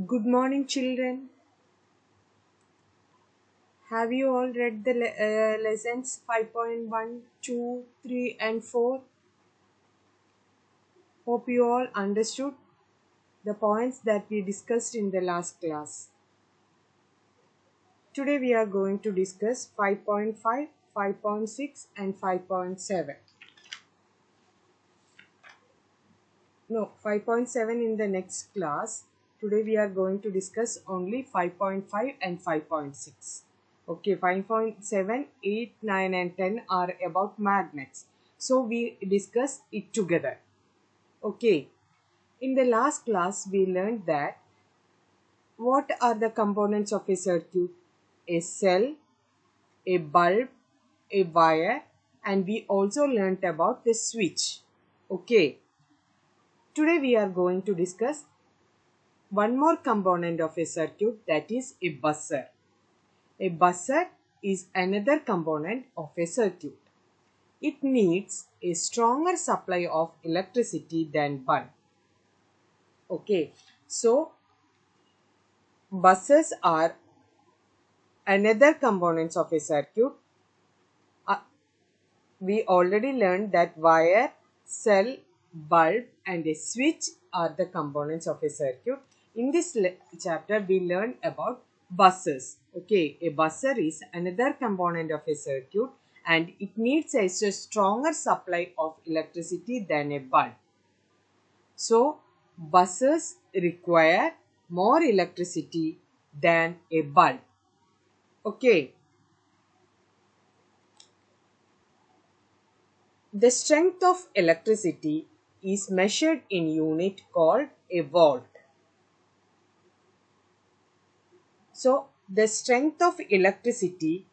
Good morning, children. Have you all read the lessons 5.1, 2, 3, and 4? Hope you all understood the points that we discussed in the last class. Today we are going to discuss 5.5, 5.6, and 5.7. No, 5.7 in the next class. Today we are going to discuss only 5.5 and 5.6. Okay, 5.7, 8, 9 and 10 are about magnets. So we discuss it together. Okay, in the last class we learned that what are the components of a circuit? A cell, a bulb, a wire, and we also learned about the switch. Okay, today we are going to discuss one more component of a circuit, that is a buzzer. A buzzer is another component of a circuit. It needs a stronger supply of electricity than bulb. Okay, so buzzers are another components of a circuit. Uh, we already learned that wire, cell, bulb and a switch are the components of a circuit. In this chapter we learned about buzzers. Okay, a buzzer is another component of a circuit and it needs a stronger supply of electricity than a bulb. So buzzers require more electricity than a bulb. Okay, the strength of electricity is measured in unit called a volt. So the strength of electricity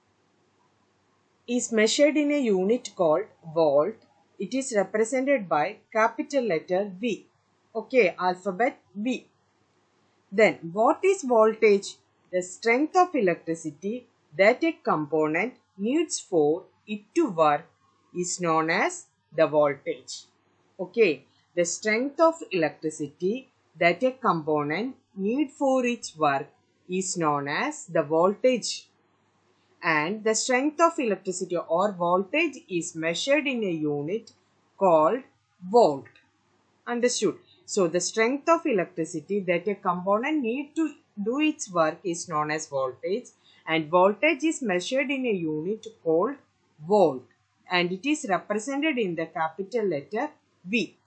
is measured in a unit called volt. It is represented by capital letter V. Okay, alphabet V. Then what is voltage? The strength of electricity that a component needs for it to work is known as the voltage. Okay, the strength of electricity that a component needs for its work is known as the voltage. And the strength of electricity or voltage is measured in a unit called volt. Understood? So the strength of electricity that a component needs to do its work is known as voltage, and voltage is measured in a unit called volt and it is represented in the capital letter V.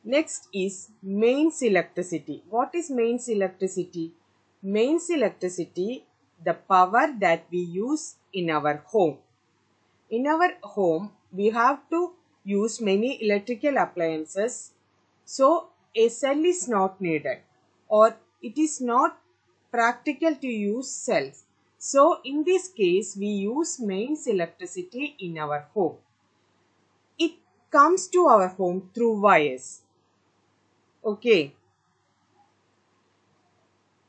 Next is mains electricity. What is mains electricity? Mains electricity, the power that we use in our home. In our home, we have to use many electrical appliances. So, a cell is not needed or it is not practical to use cells. So, in this case, we use mains electricity in our home. It comes to our home through wires. Okay.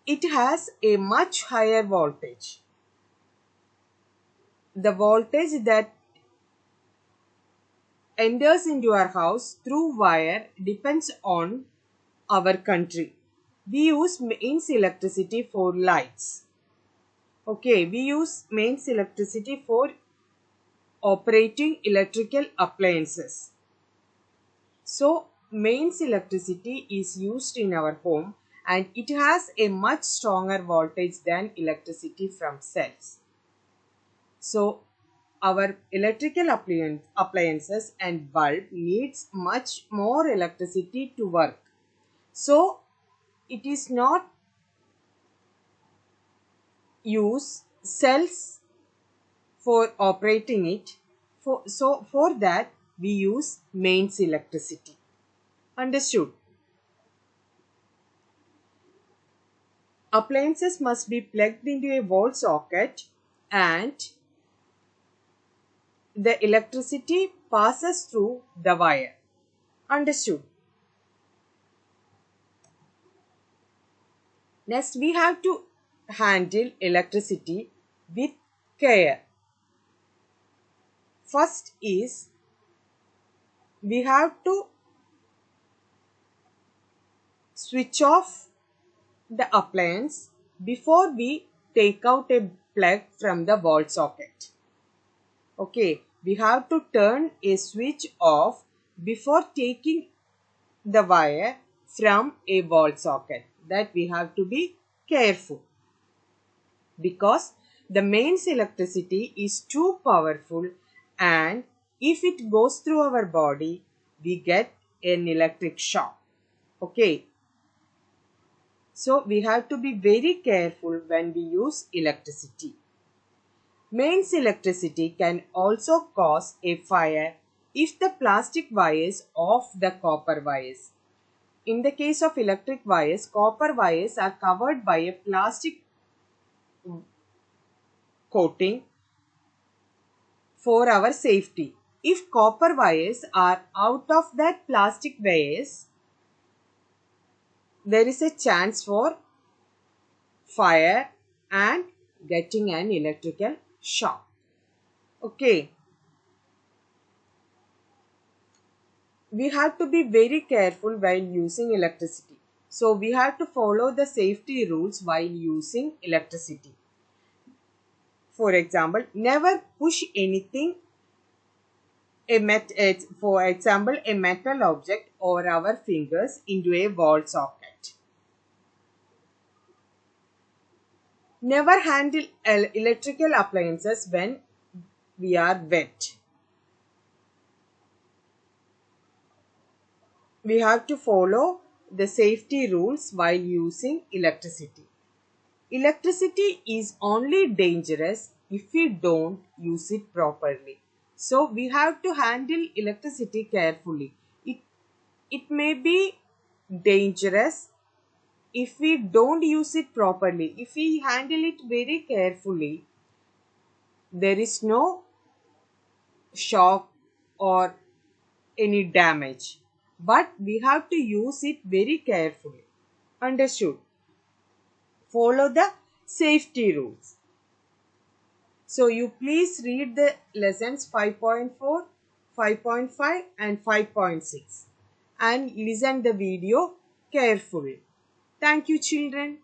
It has a much higher voltage. The voltage that enters into our house through wire depends on our country. We use mains electricity for lights. Okay, we use mains electricity for operating electrical appliances. So, mains electricity is used in our home and it has a much stronger voltage than electricity from cells. So, our electrical appliances and bulb needs much more electricity to work. So, it is not use cells for operating it. For that we use mains electricity. Understood? Appliances must be plugged into a wall socket and the electricity passes through the wire. Understood? Next, we have to handle electricity with care. First is we have to switch off the appliance before we take out a plug from the wall socket. Okay, we have to turn a switch off before taking the wire from a wall socket. That we have to be careful, because the mains electricity is too powerful, and if it goes through our body, we get an electric shock. Okay, so we have to be very careful when we use electricity. Mains electricity can also cause a fire if the plastic wires of the copper wires. In the case of electric wires, copper wires are covered by a plastic coating for our safety. If copper wires are out of that plastic wires, there is a chance for fire and getting an electrical shock. Okay, we have to be very careful while using electricity. So we have to follow the safety rules while using electricity. For example, never push anything, for example, a metal object or our fingers into a wall socket. Never handle electrical appliances when we are wet. We have to follow the safety rules while using electricity. Electricity is only dangerous if we don't use it properly. So we have to handle electricity carefully. It may be dangerous if we don't use it properly. If we handle it very carefully, there is no shock or any damage. But we have to use it very carefully. Understood? Follow the safety rules. So you please read the lessons 5.4, 5.5 and 5.6 and listen the video carefully. Thank you, children.